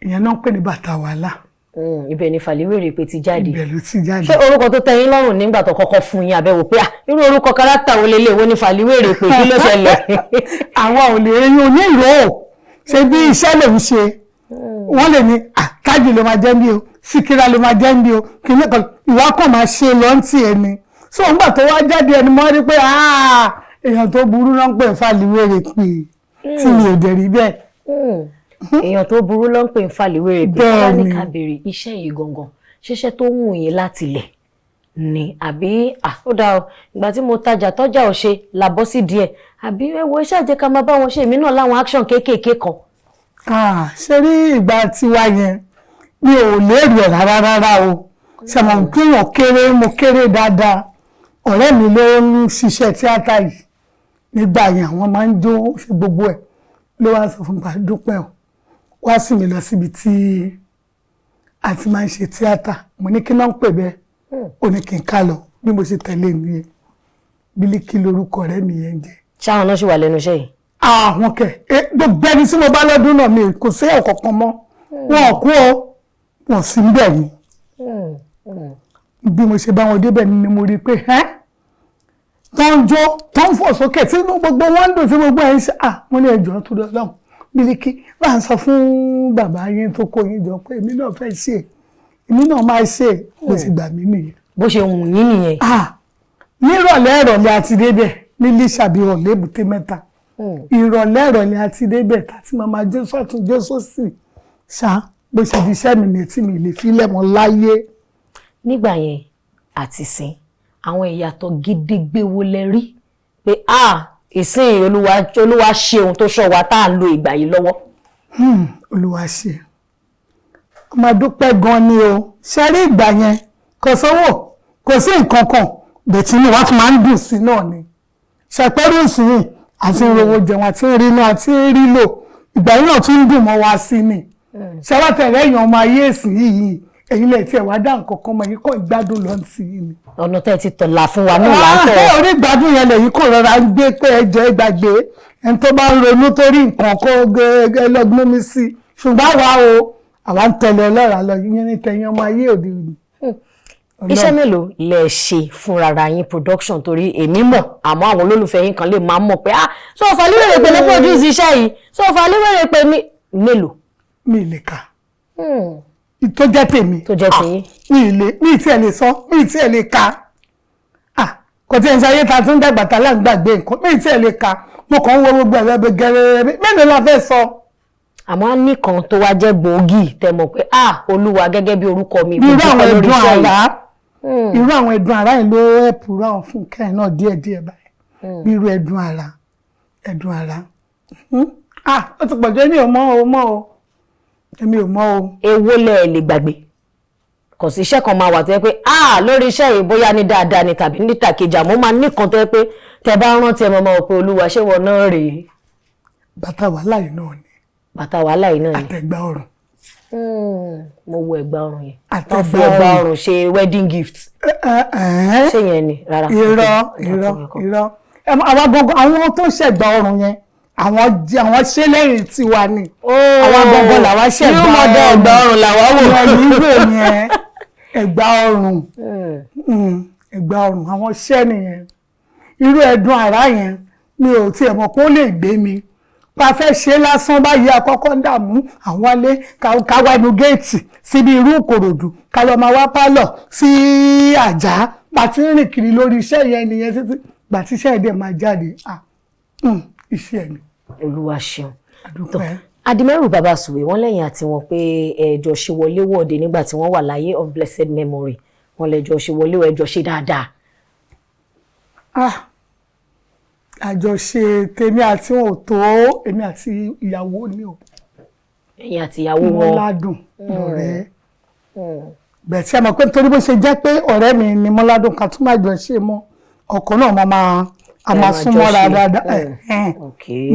ìyẹn náà ń pè ní bàtà wàhálà. Ibẹ̀ ni Fàlíwèrè pé ti jáde. Ibẹ̀ ló ti jáde. Ṣé orúkọ tó tẹ́ yín lọ́rùn nígbà tó kọ́kọ́ fún yín àbẹ̀wò pé irú orúkọ kárátà wo lélẹ̀ wo ni Fàlíwèrè pé kí ló ṣẹlẹ̀? Àwa ò lè rí oní ìró o ṣe bí iṣẹ́ lè ń ṣe wọ́n lè ní Tájù ló máa jẹ́ bí o Síkírà ló máa jẹ́ bí o kìíní kan ìwà kan máa ṣe lọ́ntì ẹni so nígbà tó wá jáde ẹni mọ́ rí pé èèyàn tó burú náà ń pè Fàlíwèrè pé tí mi ò dẹ̀ rí bẹ́ẹ̀. Èèyàn tó burú ló ń pè Fàlíwèrè pé wọ́n ní ká béèrè iṣẹ́ yìí gangan ṣiṣẹ́ tó wù yín láti lẹ̀ ni àbí ó dáa o ìgbà tí mo tajà tọ́jà ò ṣe làbọ́ sí díẹ̀ àbí ẹwọ iṣẹ́ àjẹ́ ká máa bá wọn ṣe èmi náà láwọn action kéékèèké kan. Ṣé rí ìgbà tiwa yẹn mi ò lérò ẹ̀ rárá o ṣàmọ̀ pé wọ́n kéré mo kéré dáadáa ọ̀rẹ́ mi ló ń ṣiṣẹ́ tíátà yìí nígbà yẹn àwọn máa ń jó ṣe gbogbo ẹ̀ ló wá sọ fún Dúpẹ́ o wá sí mi lọ síbi tí a ti máa ń ṣe tíátà mo ní kí náà ń pè bẹ́ẹ̀ ó ní kí n ká lọ bí mo ṣe tẹ̀lé nìyẹn Bílíkì lórúkọ ọ̀rẹ́ mi yẹn jẹ́. Ṣáwọn náà ṣì wà lẹ́nu iṣẹ́ yìí. Àwọn gbogbo ẹni tí mo bá lọ́dún náà mi kò sí ọ̀kọ̀ọ̀kan mọ́ wọn ò kú o wọn sì ń bẹ̀ ni bí mo ṣe bá wọn débẹ̀ ni mo rí i pé tó ń jó tó ń fò sókè tí gbogbo wọn ń dùn tí gbogbo ẹ̀ ń ṣe mo ní ẹjọ́ tó dọ́ lọ́hùn Bílíkì bá ń sọ fún bàbá yín tó kó yín jọ pé èmi náà fẹ́ ṣe èmi náà máa ṣe bó ti gbà mí nìyẹn. Bó ṣe wù yín nìyẹn. Nírọ̀lẹ́ àti débẹ̀ ní Lísàbí ọ̀lẹ́ Èbúté Mẹ́ta ìrọ̀lẹ́ àti débẹ̀ tàti màmá Jésù ọ̀tún Jésù sì ṣá bó ṣe di iṣẹ́ mi létí mi lè fi lẹ́mọ̀ láyé. Nígbà yẹn àti sìn àwọn ìyàtọ̀ gidigbe wo lẹ rí pé ìsìn Olúwa ṣe ohun tó ṣọ́ wa tá à ń lo ìgbà yìí lọ́wọ́. Olúwa ṣe ọmọ dúpẹ́ gan ni o ṣe rí ìgbà yẹn kò sówó kò sí nǹkan kan bẹ̀tí ni wọ́n tún máa ń dùn sí náà ni ṣàpẹ́rù ìsìn àti ìròwò jẹun àti ìrìnà àti ìrìlò ìgbà yìí náà tún ń dùn mọ́ wa sí ni ṣàwátẹ̀rẹ́ èèyàn ọmọ ayé èsì yìí ẹ̀yin lè tiẹ̀ wá dá nǹkan kan mọ́ èyí kò ìgbádùn lọ sí i ni. Ọ̀nà tẹ́ ti tọ̀là fún wa náà láńtọ̀. Orí ìgbádùn yẹn lèyí kò rọra ń gbé pé ẹjọ́ ìgbàgbé ẹni tó bá ń ronú torí nǹkan kó lọ́gbọ́n mi sí ṣùgbọ́n àwa ń tẹ̀lé ọlọ́ra lọ yín ní tẹ̀yìn ọmọ ayé òde òní. Iṣẹ́ mélòó lẹ ṣe fúnra yín production torí èmi mọ̀ àmọ́ àwọn olólùfẹ́ yín kan lè máa mọ̀ pé so Fàlíwèrè pé ló produce iṣẹ́ yìí so Fàlíwèrè pé mélòó. Mi lè kà tó jẹ́ tèmi tó jẹ́ tèyín mi tí ẹ lè sọ mi tí ẹ lè ka kò tí ẹ ń ṣe ayé ta tún dàgbà tá láǹgbàgbé nǹkan mi tí ẹ lè ka mo kàn ń wo gbogbo ẹ̀rọ gẹ́rẹ́rẹ́ mélòó la fẹ́ sọ. Àmọ́ nìkan tó wá jẹ́ gbòógì tẹ́ mọ̀ pé Olúwa gẹ́gẹ́ bí orúkọ mi. Irú àwọn ẹ̀dùn ara yìí ló ẹ̀pù ráwọn fún kẹ́hìn náà díẹ̀díẹ̀ báyìí bí irú ẹ̀dùn ara ó ti pọ̀jọ́ èmi ò mọ̀ o èmi ò mọ̀ o. Èwo lẹ lè gbàgbé kò sí iṣẹ́ kan máa wà tó yẹ pé lórí iṣẹ́ yìí bóyá ní dáadáa ni tàbí níta kejì àmọ́ máa nìkan tó yẹ pé tẹ bá rántí ẹ máa pé Olúwa ṣé wọn náà rèé. Bàtà wàhálà yìí náà ni. Bàtà wàhálà yìí náà ni. Àtẹ̀gbà ọrùn. Mo wo ẹ̀gbà ọrùn yẹn. Àtẹ̀gbà ọrùn. Wọ́n fi ẹ̀gbà ọrùn ṣe wedding gift. Ṣé yẹn ni rárá. Irọ́. Àwọn gbọ̀ngàn àwọn tó ṣẹ̀gbà ọrùn yẹn àwọn ṣe lẹ́yìn tiwa ni. Àwọn gbọ̀ngàn làwọn ṣẹ̀gbà ọrùn làwọn wò. Ìgbò yẹn ẹ̀gbà ọrùn. Ẹ̀gbà ọrùn àwọn ṣẹ́ nìyẹn. Irú ẹ̀dùn àrá yẹn mi ò tiẹ̀ mọ̀ pé ó lè gbé mi. Pa fẹ́ ṣe lásán báyìí àkọ́kọ́ ń dààmú àwọn alẹ́ ká wá inú géètì síbi irú Ìkòròdú ká lọ máa wá pálọ̀ sí Àjà pàtí ń rìn kiri lórí iṣẹ́ yẹn nìyẹn títí gbà tí iṣẹ́ ẹ̀dẹ̀ máa jáde iṣẹ́ ni. Olúwa ṣeun. Adimẹ́rù Bàbá Sùwé wọ́n lẹ́yìn àti wọn pé ẹjọ́ ṣe wọléwọ̀de nígbà tí wọ́n wà láyé of blessed memory wọ́n lẹ́jọ́ ṣe wọléwọ̀ ẹjọ́ ṣe dáadáa. Àjọṣe tèmi àti wọn ò tó èmi àti ìyàwó ni o. Ẹ̀yin àti ìyàwó wọn. Mọ́ládùn ọ̀rẹ́. Bẹ́ẹ̀ tí a mọ̀ pé nítorí bó ṣe jẹ́ pé ọ̀rẹ́ mi ni Mọ́ládùn kan tún máa jọ ṣe mọ́ ọkọ náà máa súnmọ́ra dáadáa.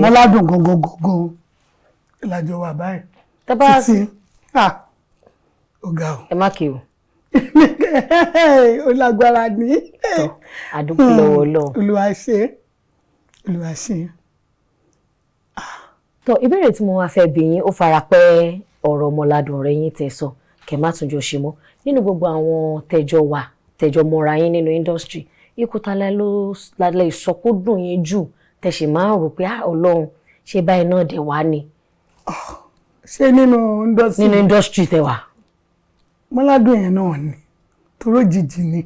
Mọ́ládùn gangan ìlàjọ wà báyìí. Títí ọ̀gá o. Ẹ má kí o. Ó lágbára ní. Àdúgbò lọ́wọ́ lọ. Olúwa ṣe. Tó ìbéèrè tí mo wá fẹ́ bi yín ó fara pẹ́ ọ̀rọ̀ Ọmọládùn ọ̀rẹ́ yín tẹ́ sọ kẹ́ má tún jọ ṣe mọ́ nínú gbogbo àwọn tẹ́jọ mọ́ra yín nínú industry ikú ta lálẹ́ ìsọkúdùn yín jù tẹ́ ṣe máa ń rò pé Ọlọ́run ṣé báyìí náà dẹ̀ wá ni. ṣé nínú industry tẹ́ wà. Mọ́ládùn yẹn náà ni toró jìjì ni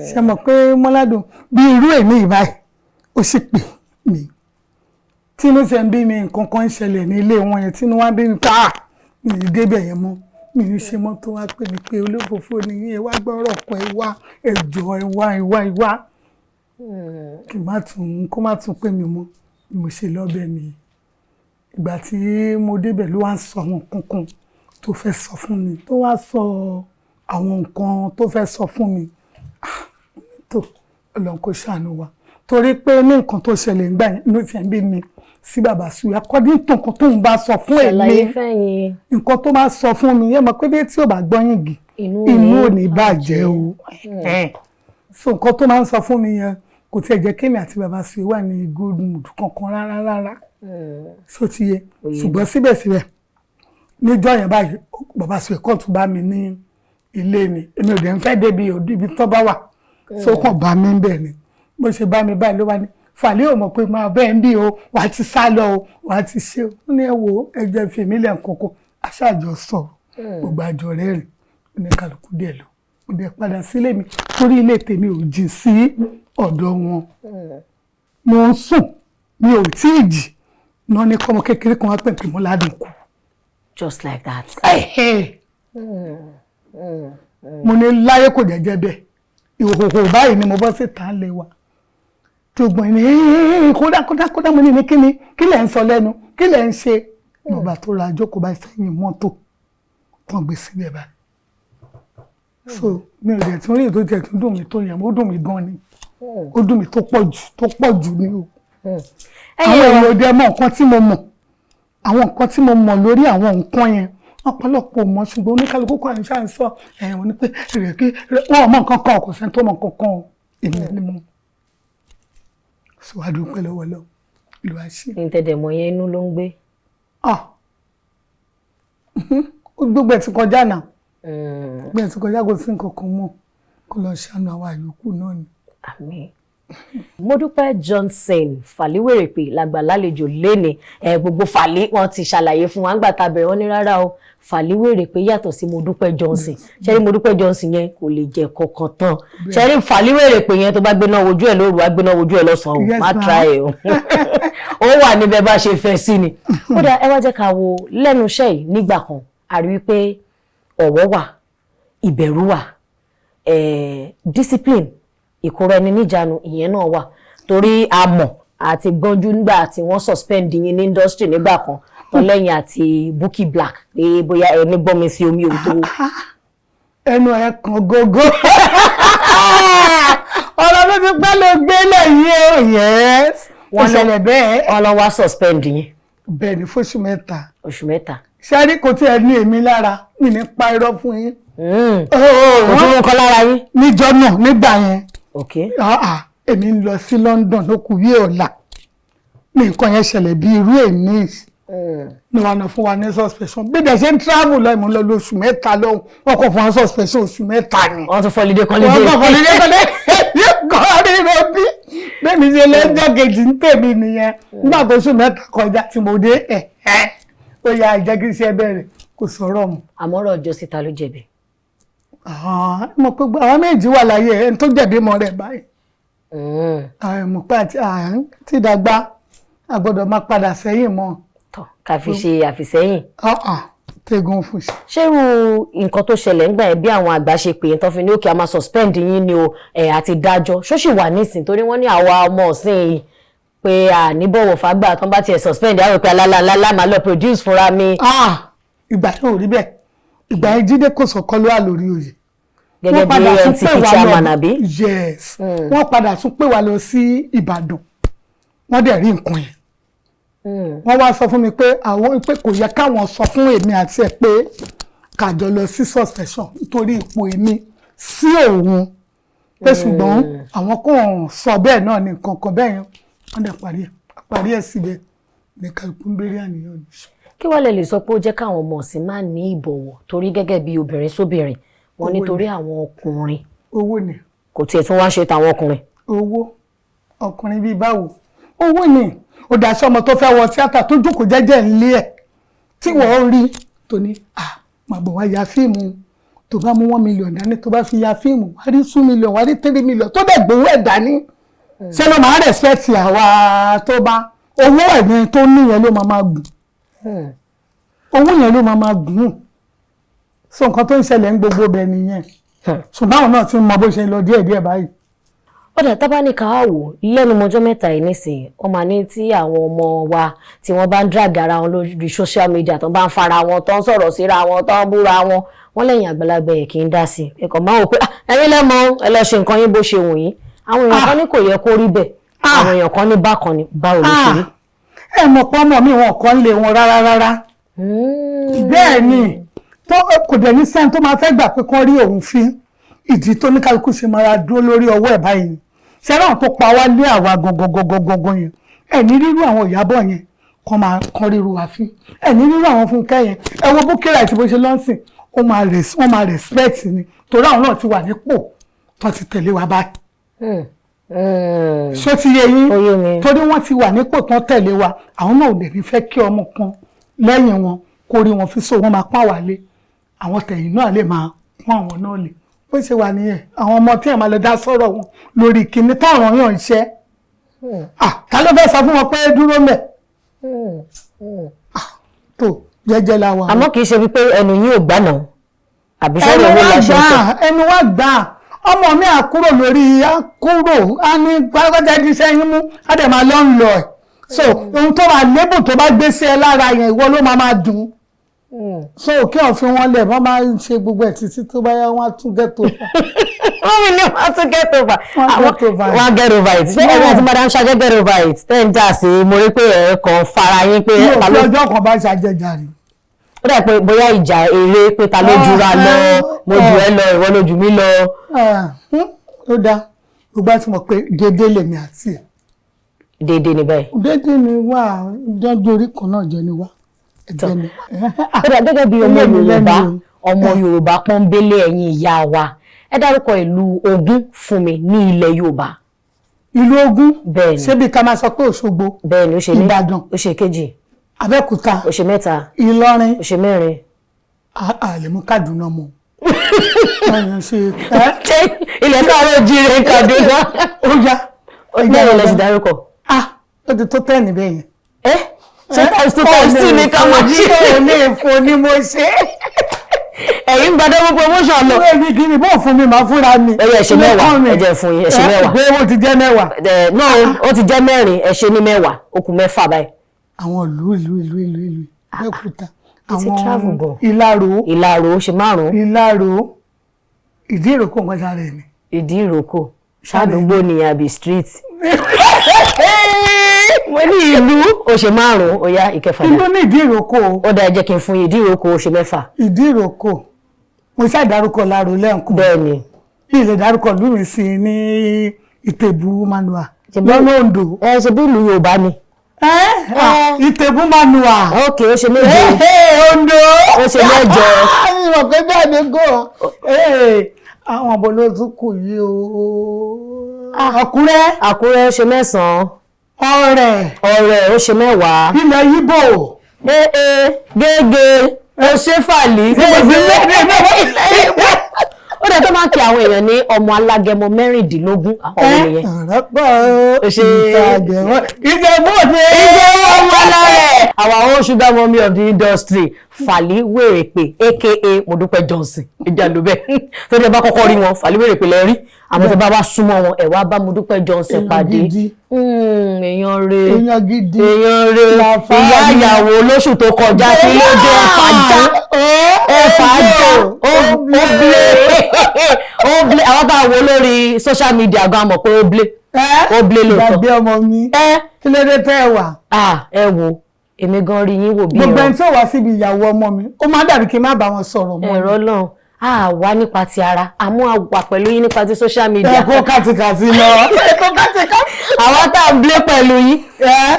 ṣe mọ̀ pé Mọ́ládùn bí irú èmi ìbáyìí ó sì pè mí tínú ṣe ń bí mi nǹkan kan ń ṣẹlẹ̀ ní ilé wọn yẹn tínú wá bí mi mi ì débẹ̀ yẹn mọ́ mi ì ṣe mọ́ tó wá pè mí pé olófòfò nìyí ẹ wá gbọ́rọ̀ kan ẹ wá ẹjọ́ ẹ wá kó má tún pè mí mọ́ bí mo ṣe lọ́bẹ̀ nìyí ìgbà tí mo débẹ̀ ló wá ń sọ àwọn kankan tó fẹ́ sọ fún mi tó wá sọ àwọn nǹkan tó fẹ́ sọ fún mi tó Ọlọ́run kó ṣàánú wa torí pé ní nǹkan tó ṣẹlẹ̀ ń gbà yẹn ló ti ń bí mi sí bàbá Suya according to nǹkan tó ń bá sọ fún èmi nǹkan tó bá sọ fún mi yẹn mọ̀ pé bí tí ò bá gbọ́yìn gì inú ò ní bàjẹ́ o so nǹkan tó máa ń sọ fún mi yẹn kò tiẹ̀ jẹ́ kémi àti bàbá Suya wà ní good mood kankan rárá so ti yẹ ṣùgbọ́n síbẹ̀síbẹ̀ níjọ́ yẹn báyìí bàbá Suya kọ́ tún bá mi ní ilé ni èmi ò dẹ̀ ń fẹ́ débi ibi tó bá wà so kàn bá mi ń bẹ̀ ni bó ṣe bá mi báyìí ló wá ní Fàlẹ́ ò mọ̀ pé máa bẹ́ẹ̀ ń bí o wàá ti sá lọ o wàá ti ṣe o ó ní ẹ wo ẹjẹ fèmí lẹ̀ kọ̀ọ̀kan aṣáájọ sọ̀rọ̀ gbogbo àjọ rẹ̀ rìn ó ní kálukú díẹ̀ lọ ó dẹ̀ padà sílé mi torí ilé tèmi ò jìn sí ọ̀dọ̀ wọn mo ń sùn mi ò tí ì jì náà ní kọ́mọ kékeré kan wá pè pé Mọ́ládùn kú. Just like that. mo ní láyé kò jẹ́jẹ́ bẹ́ẹ̀ ìhòhò báyìí ni mo bọ́ sí tàn lé wa tí ògbọ́n ní kódà mo ní kíni kí lẹ̀ ń sọ lẹ́nu kí lẹ̀ ń ṣe bàbá tó ra àjókòó báyìí sẹ́yìn mọ́tò tán gbé síbẹ̀ báyìí so mi ò dẹ̀ tún rí ètò ìtẹ̀ tún dùn mí tó yẹn ó dùn mí gan ni ó dùn mí tó pọ̀ jù ni o àwọn èèyàn ò dẹ̀ mọ̀ nǹkan tí mo mọ̀ àwọn nǹkan tí mo mọ̀ lórí àwọn nǹkan yẹn ọ̀pọ̀lọpọ̀ mọ̀ ṣùgbọ́n oníkálukú kan ní ṣáà ń sọ ẹ̀wọ̀n ní pé ìrèké wọn ò mọ̀ nǹkan kan kò sẹ́ni tó mọ̀ nǹkan kan èmi ni mo síwájú pẹ́ lọ́wọ́lọ́wọ́ ìlú àṣì. ní tẹ̀dẹ̀mọ̀ yẹn inú ló ń gbé. gbogbo ẹ̀ ti kọjá náà gbogbo ẹ̀ ti kọjá kò sí nǹkan kan mọ́ kó lọ ṣàánú àwọn àyòkù náà ni. àmín. Modúpẹ́ Johnson Fàlíwèrèpè làgbà lálejò léni gbogbo Fàlí wọn ti ṣàlàyé fún wa ńgbà tá a bẹ̀rẹ̀ wọn ní rárá o Fàlíwèrèpè yàtọ̀ sí Modúpẹ́ Johnson ṣẹ́rí Modúpẹ́ Johnson yẹn kò lè jẹ́ kankan tán ṣẹ́rí Fàlíwèrèpè yẹn tó bá gbéná wojú ẹ̀ lóru wá gbéná wojú ẹ̀ lọ́sàn-án o má tra ẹ̀ o ó wà níbẹ̀ bá ṣe fẹ́ sí ni. kódà ẹ wá jẹ́ ká wo lẹ́nu iṣẹ́ yìí nígbà kan a rí wípé ọ̀wọ̀ wà ìbẹ̀rù wà discipline ìkóra ẹni níjàánu ìyẹn náà wà torí a mọ̀ àti gbọ́njú nígbà tí wọ́n suspend yín ní industry nígbà kan tán lẹ́yìn àti Bukky Black pé bóyá ẹni gbọ́mi sí omi òtó. ẹnu ẹ kan gógó ọ̀rọ̀ ló ti pẹ́ ló gbé lẹ́yìn o yes wọ́n ṣẹlẹ̀ bẹ́ẹ̀. wọ́n lọ wá suspend yín. bẹ́ẹ̀ ni fóṣù mẹ́ta. oṣù mẹ́ta. ṣáàrí kò tí ẹ ní èmi lára mi ní pa irọ́ fún yín. kò tún mú kọ́ lára yín. níjọ́ náà nígbà yẹn. Okay. Èmi ń lọ sí London ló kù bí ọ̀la ní nǹkan yẹn ṣẹlẹ̀ bí irú èmi ní wọn náà fún wa ní suspension bí dẹ̀ ṣe ń travel lọ ìmọ̀ lọ lóṣù mẹ́ta lọ́hùn wọn kò fún wa suspension oṣù mẹ́ta ni. wọ́n tún fọlídé kan lédè. wọ́n tún fọlídé kan lédè kọ́ rí rẹ bí bẹ́ẹ̀ni ṣe lẹ́jọ́ kejì ń tèmi nìyẹn nígbà tó oṣù mẹ́ta kọjá tí mo dé ó yà jẹ́ kí iṣẹ́ bẹ̀rẹ̀ kò sọ̀rọ̀ mu. àmọ́rọ̀ ọjọ́ síta ló jẹ̀bi. mo pé àwọn méjì wà láyé ẹni tó jẹ̀bi mọ́ rẹ̀ báyìí. mo pé àti ìdàgbà a gbọ́dọ̀ máa padà sẹ́yìn mọ́. tọ́ ká fi ṣe àfìsẹ́yìn. tẹ́gun fún ṣe. ṣé irú nǹkan tó ṣẹlẹ̀ ńgbà yẹn bí àwọn àgbà ṣe pè é tán fi ní òkè a máa suspend yín ni o àti dájọ́ ṣó sì wà nísìn torí wọ́n ní àwa ọmọ ọ̀sìn yìí pé àníbọ̀wọ̀ fàgbà tán bá tiẹ̀ suspend àwọn ìpè alálàálá máa lọ produce fúnra mi. ìgbà yẹn ò rí bẹ́ẹ̀ ìgbà yẹn Jídé Kòsọ́kọ́ ló wà lórí oyè. gẹ́gẹ́ bí NTP chairman àbí. yes wọ́n padà tún pè wá lọ sí Ìbàdàn wọ́n dẹ̀ rí nǹkan yẹn. wọ́n wá sọ fún mi pé àwọn pé kò yẹ káwọn sọ fún èmi àti ẹ̀ pé kàjọ lọ sí suspension nítorí ipò èmi sí òun pé ṣùgbọ́n àwọn kò sọ bẹ́ẹ̀ náà ní nǹkan kan bẹ́ẹ̀ yẹn wọ́n dẹ̀ parí ẹ̀ síbẹ̀ ní kálukú ń bẹ̀rẹ̀ àníyàn nìṣó. kí wàá lè sọ pé ó jẹ́ káwọn ọmọ ọ̀sìn máa ní ìbọ̀wọ̀ torí gẹ́gẹ́ bí obìnrin sóbìnrin wọn nítorí àwọn ọkùnrin. owó ni. kò tiẹ̀ tún wá ṣe tàwọn ọkùnrin. owó ọkùnrin bíi báwo owó ni ó dá sí ọmọ tó fẹ́ wọ tíátà tó jókòó jẹ́jẹ́ nílé ẹ̀ tí wọ́n rí tó ní máa bọ̀ wá ya fíìmù tó bá mú 1 million dání tó bá fi ya fíìmù wá rí 2 million wá rí 3 million tó dẹ̀ gbowó ẹ̀ dání ṣé ló máa respect àwa tó bá owó ẹ̀yìn tó níyẹn ló máa gùn owó yẹn ló máa gùn so nǹkan tó ń ṣẹlẹ̀ ń gbogbo bẹ̀ nìyẹn ṣùgbọ́n àwọn náà ti mọ bó ṣe ń lọ díẹ̀díẹ̀ báyìí. ọ̀dà tábánikà á wò lẹ́nu mọ́jọ́ mẹ́ta yìí nísìnyí ọmọ ní tí àwọn ọmọ wa tí wọ́n bá ń drag ara wọn lórí social media tó bá ń fara wọn tó ń sọ̀rọ̀ síra wọn tó ń búra wọn wọ́n lẹ́yìn àgbàlagbà ẹ̀ kì í dá sí ẹ̀kọ́ máa wò pé ẹ̀yin lẹ́mọ ẹ lọ ṣe nǹkan yín bó ṣe wù yín àwọn èèyàn kan ní kò yẹ kó rí bẹ́ẹ̀ àwọn èèyàn kan ní bákan ni báwo ló ṣe rí. ẹ mọ̀ pé ọmọ mi wọn kàn lé wọn rárá bẹ́ẹ̀ ni tó kò dẹ̀ ní sẹ́ni tó máa fẹ́ gbà pé kán rí òun fi ìdí tó ní kálukú ṣe máa dúró lórí ọwọ́ ẹ̀ báyìí ni ṣẹ́ràn tó pa wá lé àwa gangan yẹn ẹ̀ ní rírú àwọn Ìyábọ̀ yẹn kán ríru wa fín ẹ̀ ní rírú àwọn Fúnkẹ́ yẹn ẹ wo Búkírà àti bó ṣe lọ́sìn wọ́n máa respect ni torí àwọn náà ti wà nípò tó ti tẹ̀lé wa báyìí. ṣó ti yé yín torí wọ́n ti wà nípò tó tẹ̀lé wa àwọn náà ò dẹ̀ ní fẹ́ kí ọmọ kan lẹ́yìn wọn kó rí wọn fi so wọn máa pọ́n wá lé àwọn tẹ̀yìn náà lè máa pọ́n àwọn náà lé bó ṣe wà nìyẹn àwọn ọmọ tí ẹ̀ máa lọ dá sọ̀rọ̀ wọn lórí kinní táwọn yàn ń ṣẹ́ ta ló fẹ́ sọ fún wọn pé dúró mẹ́ tó jẹ́jẹ́ la wà. àmọ́ kì í ṣe wípé ẹnu yín ò gbà náà àbí sọ́rọ̀ owó la ṣe ń sọ. ẹnu wa gbà ọmọ mi àkúrò lórí àkúrò á ní gbàgbọ́dá iṣẹ́ yín mú á dẹ̀ máa lọ ń lọ ẹ̀ so ohun tó wà lébù tó bá gbé sí ẹ lára yẹn ìwọ ló máa dùn so kí ọ̀fin wọn lẹ̀ wọ́n máa ń ṣe gbogbo ẹ̀ títí tó bá yá wọ́n á tún get over. wọ́n mi ní wọ́n á tún get over wọ́n á get over it ṣé ẹ̀rọ àti madam ṣáájú get over it tẹ́ ń jà sí mo rí pé ẹ̀ kàn fara yín pé. yóò fi ọjọ́ kan bá ṣàjẹjàre. ó dà pé bóyá ìjà eré pé ta ló jura lọ mo jù ẹ lọ ìwọ ló jù mí lọ. ó dáa gbogbo àti mọ̀ pé déédéé lèmi àti ẹ̀. déédéé ni báyìí. déédéé ni wá dọ́jú orí kan náà jọ ni wá. ó dà gẹ́gẹ́ bí ọmọ Yorùbá pọ́nbélé ẹ̀yin ìyá wa ẹ dárúkọ ìlú Ògún fún mi ní ilẹ̀ Yorùbá. ìlú Ògún bẹ́ẹ̀ni ṣé bí ká máa sọ pé Òṣogbo bẹ́ẹ̀ni ó ṣe ní Ìbàdàn ó ṣe kejì Abẹ́òkúta ó ṣe mẹ́ta Ìlọrin ó ṣe mẹ́rin. àlè mú Kàdúná mọ́ ilẹ̀ káàárọ̀ jíire Kàdúná. ó yá mẹ́rin lẹ sì dárúkọ. ó ti tó 10 níbẹ̀ yẹn. ṣé times 2 times 2 ní ká máa ṣe. ó lè fún ni mo ṣe. ẹ̀yin gba double promotion lọ. ó ní kí ni bó fún mi máa fúnra mi. ẹ̀yẹ ẹ̀ṣẹ̀ mẹ́wàá ẹ̀jẹ̀ fún yín ẹ̀ṣẹ̀ mẹ́wàá. pé ó ti jẹ́ mẹ́wàá. náà ó ti jẹ́ mẹ́rin ẹ̀ṣẹ̀ ní mẹ́wàá ó kù mẹ́fà báyìí. àwọn ìlú Abẹ́òkúta àwọn Ìlàró ó ṣe márùn-ún. Ìlàró ìdí ìrókò nǹkan sáré ni. ìdí ìrókò ṣàdúgbò ní àbí street. mo ní ìlú ó ṣe márùn-ún ó yá ìkẹfà. ìlú ní ìdí ìrókò. ó dá ẹ jẹ́ kí n fún yín ìdí ìrókò ó ṣe mẹ́fà. ìdí ìrókò mo ṣáà dárúkọ Ìlàró lẹ́ǹkan. bẹ́ẹ̀ni. ilé dárúkọ lùmí sí ní Ìtẹ̀bú Manua lọ́nà Oǹdó. ẹ ṣe bí ìlú Yorùbá ni. Ìtẹ̀bú Manua. ok ó ṣe méje. Oǹdó. ó ṣe mẹ́jọ. ìwọ̀n pé bẹ́ẹ̀ ni gò. àwọn ọmọ ló tún kù yìí o. Àkúrẹ́. Àkúrẹ́ ó ṣe mẹ́sàn-án. Ọ̀rẹ́ ó ṣe mẹ́wàá. ilẹ̀ Yíbò. Gẹ́gẹ́ ó ṣe fàlì. ó dẹ̀ tó máa ń kí àwọn èèyàn ní ọmọ alágẹmọ 16 àwọn ènìyàn. ọ̀rọ̀pọ̀ Ìjẹ̀bú ọmọ alárẹ̀. our own sugar mommy of the industry Fàlì Wèrèpè aka Modúpẹ́ Johnson ìjà ló bẹ́ẹ̀ tó dẹ̀ bá kọ́kọ́ rí wọn Fàlì Wèrèpè lẹ́ rí àmọ́ tó bá wá súnmọ́ wọn ẹ̀ wá bá Modúpẹ́ Johnson pàdé. èèyàn rẹ̀ ìyá ìyàwó lóṣù tó kọjá tí ló jẹ́ ẹ̀fàjà ó blé àwọn bá wo lórí social media gan mọ̀ pé ó blé lóòótọ́. gbàgbé ọmọ mi kí ló dé tẹ́ ẹ wà. ẹ wo èmi gan rí yín wò bí gbogbo ẹni tí ó wá síbi ìyàwó ọmọ mi ó máa dàbí kí n má bá wọn sọ̀rọ̀ mọ́. ẹ̀rọ náà a wá nípa ti ara àmọ́ a wà pẹ̀lú yín nípa ti social media. ẹ kó kàtìkàtì lọ. àwọn tá à ń blé pẹ̀lú yín.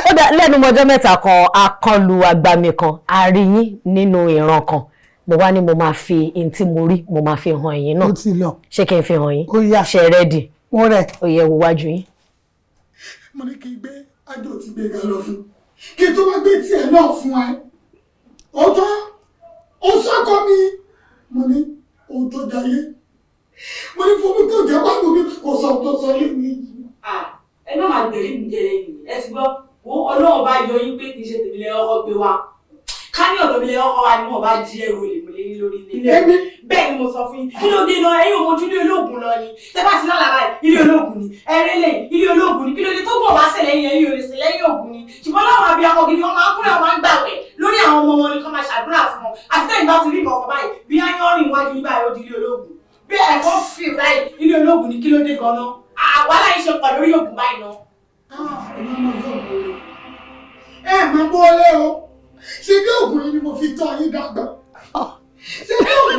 ó dá lẹ́nu mọ́jọ́ mẹ́ta kan akọlù àgbàmì kan a rí yín nínú ìran kan mo wá ní mo máa fi in tí mo rí mo máa fi hàn ẹ̀yin náà. ó ti lọ. ṣé kí n fi hàn yín. ó yá ṣe rẹ́dì. wọ́n rẹ̀. ó yẹ wo wájú yín. mo ní kí n gbé ájò tí gbé ga lọ fún kí n tó wá gbé tiẹ̀ náà fún ẹ. ọjọ́ ó sọ́kọ mi mo ní ohun tó jayé mo ní fún mi tó jẹ́ wá lómi kò sọ tó sọ lé mi. ẹ má máa gbèrè mi jẹrẹ yìí ẹ ti gbọ́ wo Ọlọ́run bá yọ yín pé kì í ṣe tèmi lẹ ọkọ gbé wa ká ní ọ̀dọ̀ mi lẹ ọkọ wa ni wọ́n bá jí ẹrù olè mọ́lẹ́ yín lórí ilé. bẹ́ẹ̀ ni mo sọ fún yín kí ló dé náà ẹ̀yin òmojú ilé olóògùn lọ ni tẹ́ bá ti lọ́la báyìí ilé olóògùn ni ẹ̀rẹ́ lẹ́yìn ilé olóògùn ni kí ló dé tó bọ̀ wá sẹ̀lẹ̀ yẹn yóò lè sẹ̀lẹ̀ yóò ògùn ni ṣùgbọ́n láwọn àbí akọ gidi wọn máa ń kúrẹ́ wọn máa ń gbàwẹ̀ lórí àwọn ọmọ wọn ni kọ́ máa ṣàdúrà fún wọn àti tẹ́yìn bá ti rí ìmọ̀ ọkọ̀ báyìí bí áyọ́rìn iwájú ní báyìí ó di ilé olóògùn bí ẹ̀fọ́ fi báyìí ilé olóògùn ni kí ló dé gan-an àwálà yìí ṣe pọ̀ lórí ògùn báyìí náà. ẹ máa bọ́ lé o ṣe bí ògùn yìí ni mo fi tọ́ yín dàgbà ṣe bí ògùn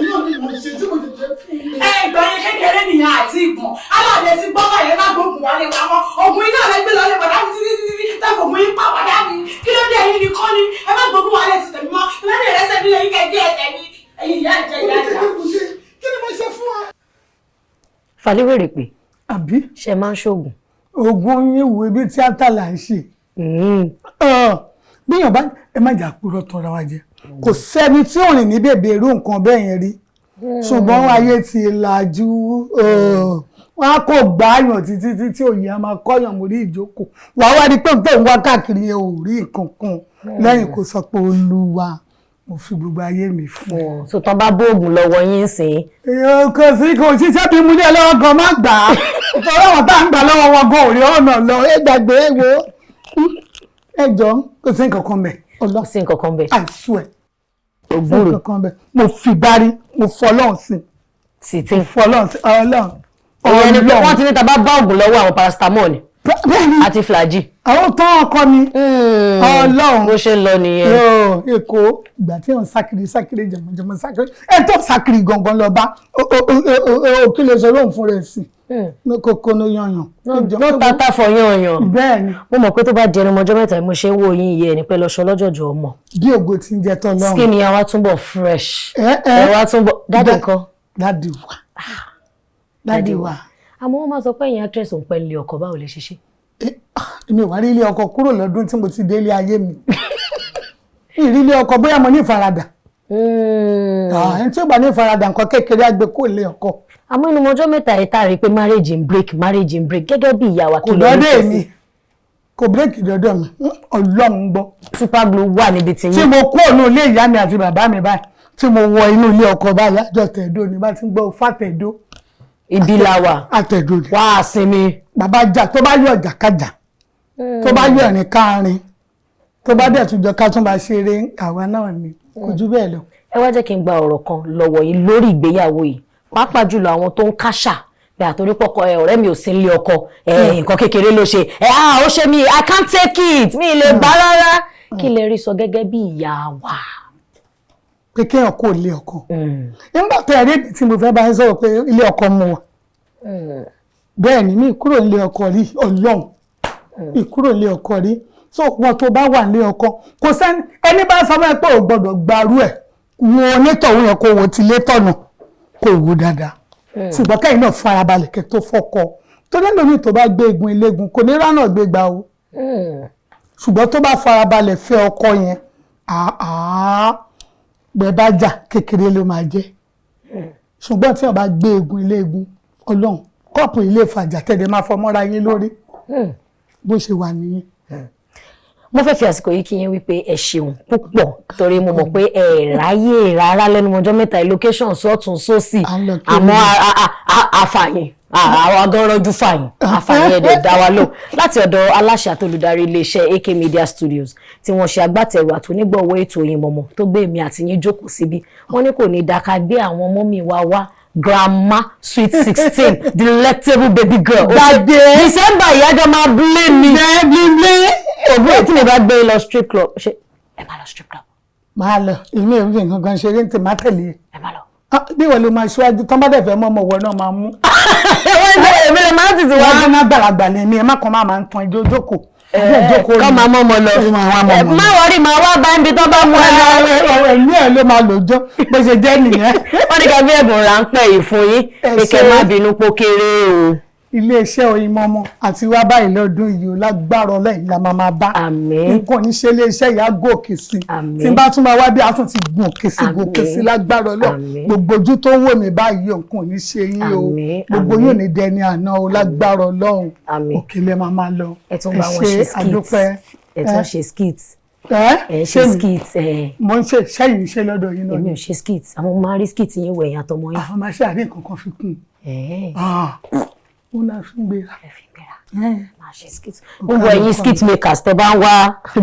náà ni mo ṣe tí mo lè jẹ́ fún mi. ìgbà yẹn kékeré nìyẹn àti ìgbọ̀n aláàdé sí gbọ́dọ̀ yẹn má gbógun wálé wa mọ́ ògùn iná rẹ gbé lọ́lẹ̀ bàdá mi títí tẹ́fọ̀ ògùn yín pa bàdá mi kí ló dé ẹ̀yin nìkan ni ẹ má gbógun wálé ti tẹ̀mí mọ́ ìlànà ìrẹsẹ̀ nílẹ̀ yín kẹ́kẹ́ ẹ̀sẹ̀ mi ẹ̀yin ìyá ìjẹ ìyá ìjà. kí ni mo ṣe fún wa. Fàlíwèrè pé àbí ṣe máa ń ṣoògùn. oògùn yín wo ibi tíátà là ń ṣe. bí èèyàn bá ẹ má jà purọ́ tọra wa jẹ kò sẹ́ni tí ò rìn ní bèbè irú nǹkan bẹ́ẹ̀ yẹn rí ṣùgbọ́n ayé ti làjú wọn á kò gbáàyàn títí tí òye á máa kọ́yàn mórí ìjókòó wàá wá rí pé tó ń wá káàkiri yẹn ò rí nǹkan kan lẹ́yìn kó sọ pé Olúwa mo fi gbogbo ayé mi fún ọ. so tán bá bóògùn lọ́wọ́ yín sìn. kò sí kò ṣiṣẹ́ bí mo ní ọlọ́wọ́ gan má gbà á ìtọ́rọ̀ wọn tá à ń gbà lọ́wọ́ wọn gan òrí ọ̀nà lọ ẹ gbàgbé ẹ wo ẹ jọ kò sí nǹkan kan bẹ̀. kò sí nǹkan kan bẹ̀. I swear ògbúrò nǹkan kan bẹ̀ mo fi gbárí mo fọlọ́run sí sì ti. fọlọ́run sí ọlọ́run. ìyẹn ni pé wọ́n ti ní ta bá bá ògùn lọ́wọ́ àwọn paracetamol ni àti flagy. àwọn tó ọkọ mi ọlọ́run bó ṣe ń lọ nìyẹn. èkó ìgbà tí wọn sákiri jẹmọjẹmọ sákiri ẹ tó sákiri gangan lọ bá kí lè sọ lóhùn fún rẹ sí ní kókó ní yanyan. ló tata fọ yanyan. bẹ́ẹ̀ni. mo mọ̀ pé tó bá di ẹnu mọ́jọ́ mẹ́ta mo ṣe ń wo yín iye ẹni pé lọ́sọ lọ́jọ́jọ́ ọmọ. bí ògo ti ń jẹ tán lọ́run. skin yẹn wá túnbọ̀ fresh. ẹ wá túnbọ̀ dáàdì nǹkan. dáàdì wa. àmọ́ wọ́n máa sọ pé ẹ̀yin actress ò ń pẹ́ ilé ọkọ báwo lè ṣe ṣe. èmi ò wá rí ilé ọkọ kúrò lọ́dún tí mo ti dé ilé ayé mi ìrí ilé ọkọ bóyá mo ní ìfaradà ẹni tí ó bá ní ìfaradà nǹkan kékeré àgbẹ̀ kò lé ọkọ. àmọ́ inú ọjọ́ mẹ́ta yìí tá a rí i pé marriage in break gẹ́gẹ́ bí ìyá wa kí ló ń tẹ̀sí. kò dọ́dọ̀ mi kò bírèkì dọ́dọ̀ mi ọlọ́run gbọ́. super glue wà níbi tí yín. tí mo kú ònú ilé ìyá mi àti bàbá mi báyìí tí mo wọ inú ilé ọkọ báyìí àjọ tẹ̀dó ni bá ti ń gbọ́ fàtẹ̀dó. ibi la wà. àtẹ̀dó ni. wá a sinmi. bàbá jà tó bá yọ jàkájà tó bá yọ ẹ̀rín káàrin tó bá dẹ̀ tún jọ ká tún bá ṣeré àwa náà ni kò jù bẹ́ẹ̀ lọ. ẹ wá jẹ́ kí n gba ọ̀rọ̀ kan lọ́wọ́ yìí lórí ìgbéyàwó yìí pàápàá jùlọ àwọn tó ń káṣà pé àtòrípọ̀kọ ọ̀rẹ́ mi ò sí nílé ọkọ nǹkan kékeré ló ṣe ó ṣe mí I can't take it mi lè bá rárá kí lè rí sọ gẹ́gẹ́ bí ìyá wa. pé kéèyàn kò lé ọkọ nígbà tó ẹ̀rí mi tí mo fẹ́ bá ń sọ̀rọ̀ pé ilé ọkọ mu wà bẹ́ẹ̀ ni mi kúrò nílé ọkọ rí ọlọ́run ìkúrò nílé ọkọ rí so wọn tó bá wà nílé ọkọ kò sẹ́ni ẹni bá sọ fún ẹ pé ò gbọ́dọ̀ gbarú ẹ̀ wo onítọ̀hún yẹn kó wo ti lé tọ̀nà kò wò dáadáa ṣùgbọ́n kẹ́yìn náà farabalẹ̀ kẹ́ tó fọ́kọ tó lẹ́nu mi tó bá gbé egun eléegun kò ní ránà gbé gbà o ṣùgbọ́n tó bá farabalẹ̀ fẹ́ ọkọ yẹn bẹ́ẹ̀ bá jà kékeré ló máa jẹ́ ṣùgbọ́n tí wọ́n bá gbé egun eléegun ọlọ́run kọ́ọ̀pù ilé ìfàjà tẹ̀lé máa fọmọ́ra yín lórí bó ṣe wà nìyẹn. mo fẹ́ fi àsìkò yìí kí yín wípé ẹ ṣeun púpọ̀ torí mo mọ̀ pé ẹ ráyè rárá lẹ́nu ọjọ́ mẹ́ta location sọ́tún sósì àmọ́ àfààyàn àwọn agọ́rọ́jú fàyìn àfààyàn ẹ̀dẹ̀ dá wa lò láti ọ̀dọ̀ aláṣẹ àtolùdarí iléeṣẹ́ AK Media Studios tí wọ́n ṣe agbátẹrù àtúnígbọ̀wọ́ ètò Oyinmomo tó gbé èmi àti yín jókòó síbí wọ́n ní kò ní dáká gbé àwọn ọmọ mi wá grandma sweet 16 delectable baby girl. Dade December ìyájọ́ máa blé mi. Òbúrò tí mo bá gbé lọ strip club ṣe ẹ máa lọ strip club. máa lọ èmi ò ń fi nǹkan kan ṣeré ní tèmi á tẹ̀lé. ẹ máa lọ. bí wọ́n ló máa ṣíwájú tán bá dẹ̀ fẹ́ mọ́ ọmọ wọn náà máa mú. èmi lè máa tètè wá. wọ́n á gbàlagbà ní ẹ̀mí ẹ̀ má kan máa ń tan ijó jókòó. kọ́ máa mọ́ ọmọ lọ. má wọrí máa wá bá ibi tó bá mú ẹ lọ. ẹ̀mí ẹ̀ ló máa lò jọ bó ṣe jẹ́ nìyẹn. wọ́n ní ká bí ẹ̀bùn ráńpẹ́ yìí fún yín pé kẹ́ má bínú pó kéré o. iléeṣẹ́ Oyinmomo àti wá báyìí lọ́dún yìí ó lágbára Ọlọ́run la máa bá. àmín. nǹkan oníṣẹ́ iléeṣẹ́ yìí á gòkè sí. àmín. tí n bá tún máa wá bí a tún ti gòkè sí lágbára Ọlọ́run. gbogbo ojú tó wò mí báyìí nǹkan oníṣẹ́ yín o. gbogbo yóò ní dẹni àná o lágbára Ọlọ́run. òkèlè máa lọ. ẹ tún bá wọn ṣe skit. ẹ tún ṣe skit. ẹ ṣe skit. mo ń ṣe sẹ́yìn iṣẹ́ lọ́dọ̀ yín náà. èmi ò ṣe skit àwọn máa rí skit yín wẹ̀yìn àtọmọ yín. àwọn máa ṣe àárín kankan fi kún un. ó náà fi ń gbéra. máa ṣe skit. gbogbo ẹ̀yin skit makers tẹ́ bá ń wá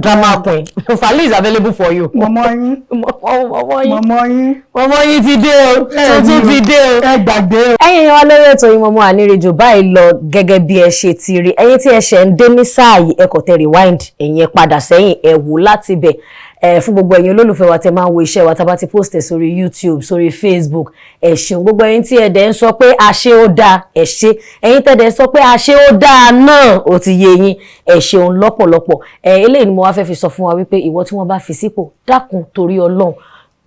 drama queen Fally is available for you. mọ̀mọ́ yín ti dé o tuntun ti dé o. ẹ gbàgbé o. ẹ̀yin wa lórí ètò Oyinmomo ànírejò báyìí lọ gẹ́gẹ́ bí ẹ ṣe ti rí ẹ̀yin tí ẹ ṣẹ̀ ń dé ní sáà yìí ẹ kò tẹ rewind ẹ̀yin ẹ padà sẹ́yìn ẹ wò láti bẹ̀. Fún gbogbo ẹ̀yin olólùfẹ́ wa tẹ́ máa ń wo iṣẹ́ wa tá bá ti post ẹ̀ sórí YouTube sórí Facebook ẹ ṣeun gbogbo ẹ̀yin tí ẹ̀dẹ̀ ń sọ pé àṣẹ ó dáa ẹ ṣé ẹ̀yin tẹ̀dẹ̀ sọ pé àṣẹ ó dáa náà ó ti yé yín ẹ ṣeun lọ́pọ̀lọpọ̀ eléyìí ni mo wá fẹ́ fi sọ fún wa wípé ìwọ tí wọ́n bá fi sípò dákun torí Ọlọ́run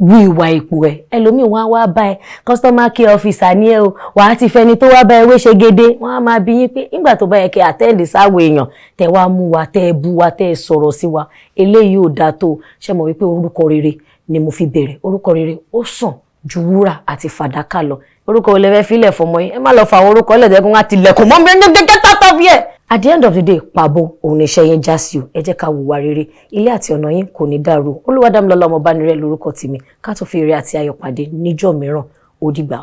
wú ìwà ipò ẹ ẹlòmíì wọn á wá bá ẹ customer care officer ní ẹ o wàá ti fẹni tó wá bá ẹ wé ṣe gédé wọn á máa bí yín pé nígbà tó bá yẹ kí àtẹ́ǹdì sáwọ èèyàn tẹ wá mú wa tẹ ẹ bú wa tẹ ẹ sọ̀rọ̀ sí wa eléyìí ò dáa tó ṣe mọ̀ wípé orúkọ rere ni mo fi bẹ̀rẹ̀ orúkọ rere ó sàn ju wúrà àti fàdákà lọ orúkọ olè fẹ́ filẹ̀ fọmọ yín ẹ má lọ fa àwọn orúkọ lẹ́dẹ̀ẹ́gún wá tilẹ̀kùn mọ́ gẹ́gẹ́ tátọ́ fi ẹ̀. At the end of the day pàbó òun ni iṣẹ́ yẹn já sí o ẹ jẹ́ ká hùwà rere ilé àti ọ̀nà yín kò ní dàrú Olúwadámilọ́lá Ọmọbánirẹ́ lórúkọ tèmi ká tó fi ire àti ayọ̀ pàdé níjọ́ mìíràn ó dìgbà.